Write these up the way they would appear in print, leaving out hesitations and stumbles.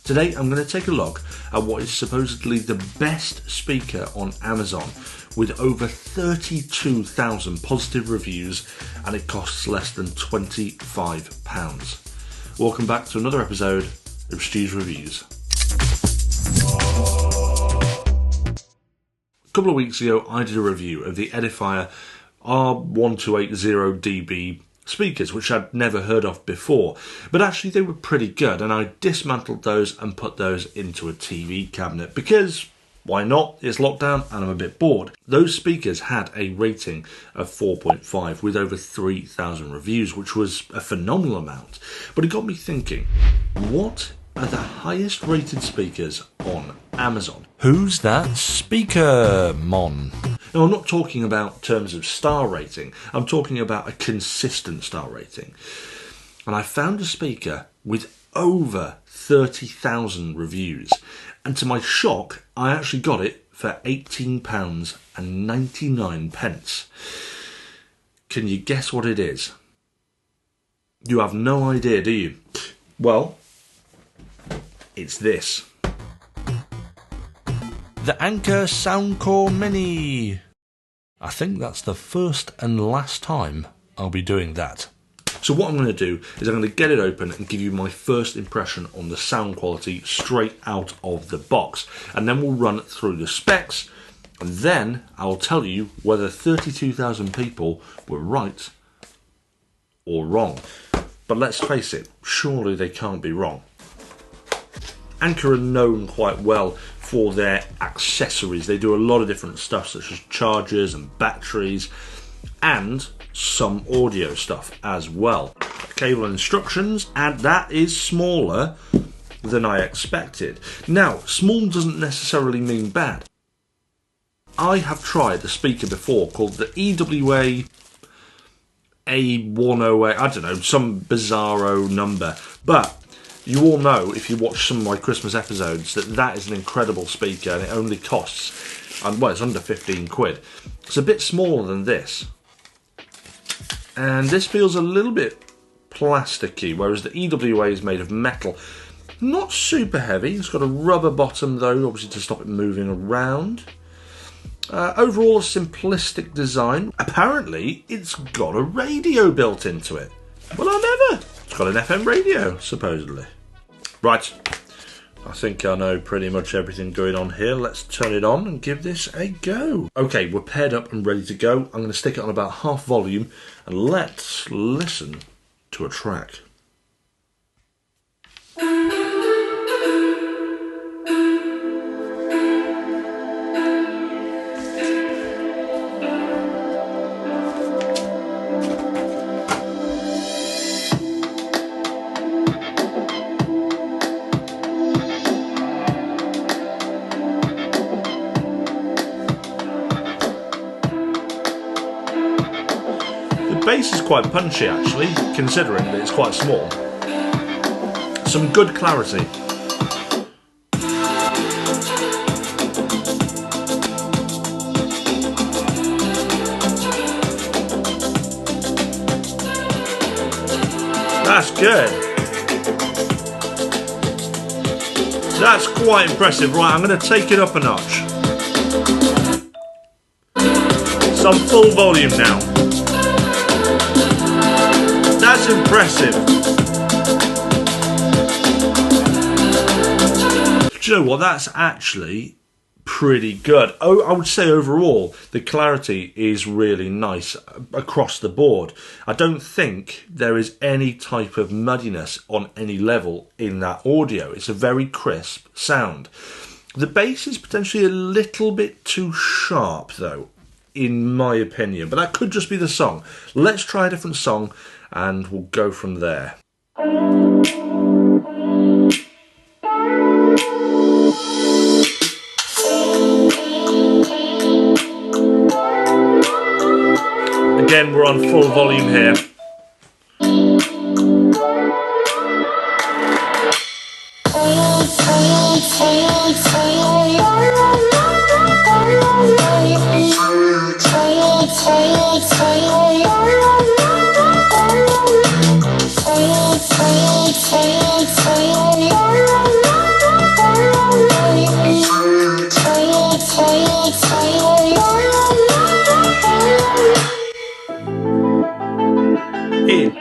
Today I'm going to take a look at what is supposedly the best speaker on Amazon with over 32,000 positive reviews, and it costs less than £25. Welcome back to another episode of STU'S Reviews. A couple of weeks ago I did a review of the Edifier R1280DB speakers, which I'd never heard of before, but actually they were pretty good, and I dismantled those and put those into a TV cabinet because why not? It's lockdown and I'm a bit bored. Those speakers had a rating of 4.5 with over 3,000 reviews, which was a phenomenal amount. But it got me thinking, what are the highest rated speakers on Amazon? Who's that speaker, mon? Now, I'm not talking about terms of star rating. I'm talking about a consistent star rating. And I found a speaker with over 30,000 reviews. And to my shock, I actually got it for £18.99. Can you guess what it is? You have no idea, do you? Well, it's this. The Anker Soundcore Mini. I think that's the first and last time I'll be doing that. So what I'm going to do is I'm going to get it open and give you my first impression on the sound quality straight out of the box. And then we'll run through the specs, and then I'll tell you whether 32,000 people were right or wrong. But let's face it, surely they can't be wrong. Anker are known quite well for their accessories. They do a lot of different stuff, such as chargers and batteries, and some audio stuff as well. Cable instructions, and that is smaller than I expected. Now, small doesn't necessarily mean bad. I have tried a speaker before called the EWA A108, I don't know, some bizarro number, but you all know, if you watch some of my Christmas episodes, that that is an incredible speaker, and it only costs, well, it's under 15 quid. It's a bit smaller than this. And this feels a little bit plasticky, whereas the EWA is made of metal. Not super heavy. It's got a rubber bottom, though, obviously to stop it moving around. Overall, a simplistic design. Apparently, it's got a radio built into it. Well, I never. It's got an FM radio, supposedly. Right, I think I know pretty much everything going on here. Let's turn it on and give this a go. Okay, we're paired up and ready to go. I'm going to stick it on about half volume and let's listen to a track. The bass is quite punchy actually, considering that it's quite small. Some good clarity. That's good. That's quite impressive. Right, I'm going to take it up a notch. Some full volume now. That's impressive. Do you know what? That's actually pretty good. Oh, I would say overall the clarity is really nice across the board. I don't think there is any type of muddiness on any level in that audio. It's a very crisp sound. The bass is potentially a little bit too sharp though, in my opinion, but that could just be the song. Let's try a different song and we'll go from there. Again, we're on full volume here.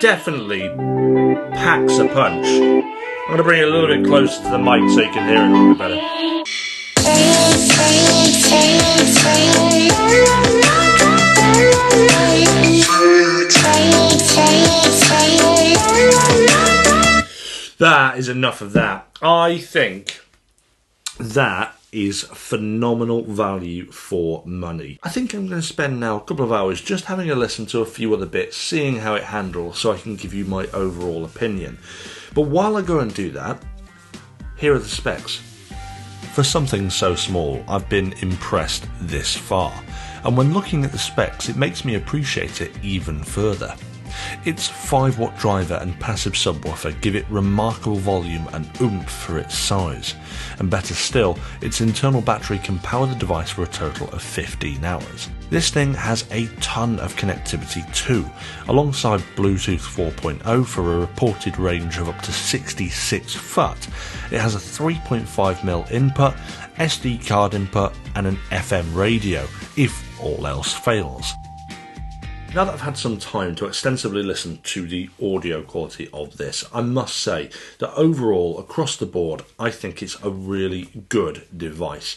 definitely packs a punch. I'm going to bring it a little bit closer to the mic so you can hear it a little bit better. That is enough of that. I think that is phenomenal value for money. I think I'm going to spend now a couple of hours just having a listen to a few other bits, seeing how it handles, so I can give you my overall opinion. But while I go and do that, here are the specs. For something so small, I've been impressed this far, and when looking at the specs, it makes me appreciate it even further. Its 5-watt driver and passive subwoofer give it remarkable volume and oomph for its size, and better still, its internal battery can power the device for a total of 15 hours. This thing has a ton of connectivity too, alongside Bluetooth 4.0 for a reported range of up to 66 foot. It has a 3.5mm input, SD card input and an FM radio, if all else fails. Now that I've had some time to extensively listen to the audio quality of this, I must say that overall, across the board, I think it's a really good device.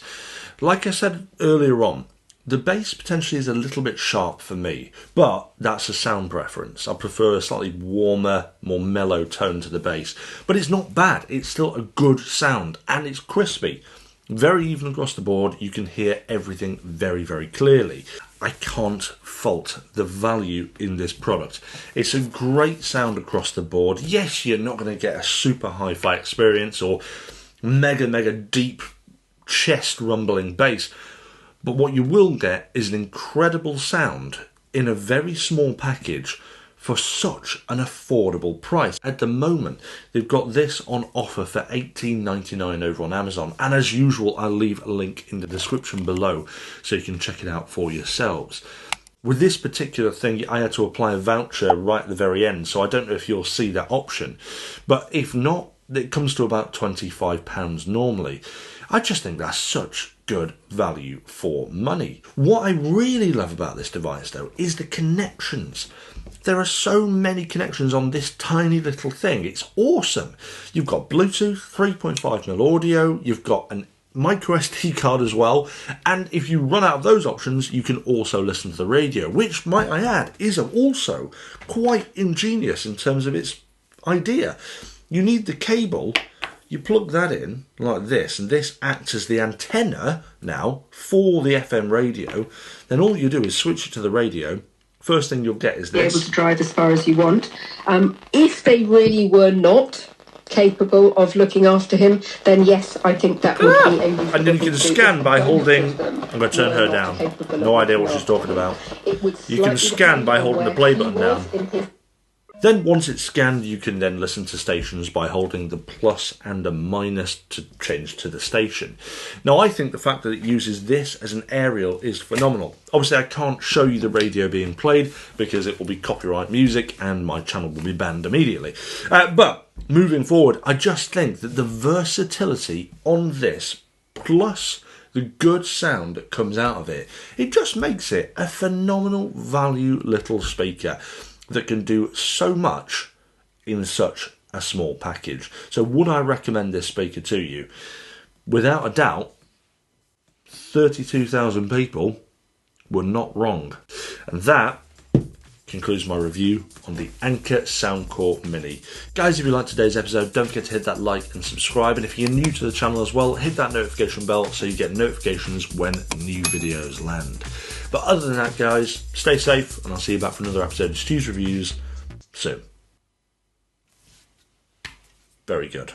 Like I said earlier on, the bass potentially is a little bit sharp for me, but that's a sound preference. I prefer a slightly warmer, more mellow tone to the bass. But it's not bad, it's still a good sound, and it's crispy. Very even across the board, you can hear everything very, very clearly. I can't fault the value in this product. It's a great sound across the board. Yes, you're not going to get a super hi-fi experience or mega deep chest rumbling bass, but what you will get is an incredible sound in a very small package for such an affordable price. At the moment, they've got this on offer for $18.99 over on Amazon, and as usual, I'll leave a link in the description below so you can check it out for yourselves. With this particular thing, I had to apply a voucher right at the very end, so I don't know if you'll see that option, but if not, it comes to about £25 normally. I just think that's such good value for money. What I really love about this device, though, is the connections. There are so many connections on this tiny little thing. It's awesome. You've got Bluetooth, 3.5mm audio, you've got an micro SD card as well, and if you run out of those options, you can also listen to the radio, which, might I add, is also quite ingenious in terms of its idea. You need the cable, you plug that in like this, and this acts as the antenna now for the FM radio. Then all you do is switch it to the radio. First thing you'll get is this. Be able to drive as far as you want. If they really were not capable of looking after him, then yes, I think that would be a... And then you can scan by holding... I'm going to turn her down. No idea what she's talking about. You can scan by holding the play button down. Then once it's scanned, you can then listen to stations by holding the plus and a minus to change to the station. Now, I think the fact that it uses this as an aerial is phenomenal. Obviously, I can't show you the radio being played because it will be copyright music and my channel will be banned immediately. But moving forward, I just think that the versatility on this, plus the good sound that comes out of it, it just makes it a phenomenal value little speaker that can do so much in such a small package. So would I recommend this speaker to you? Without a doubt, 32,000 people were not wrong. And that concludes my review on the Anker Soundcore Mini. Guys, if you liked today's episode, don't forget to hit that like and subscribe. And if you're new to the channel as well, hit that notification bell so you get notifications when new videos land. But other than that, guys, stay safe, and I'll see you back for another episode of STU'S Reviews soon. Very good.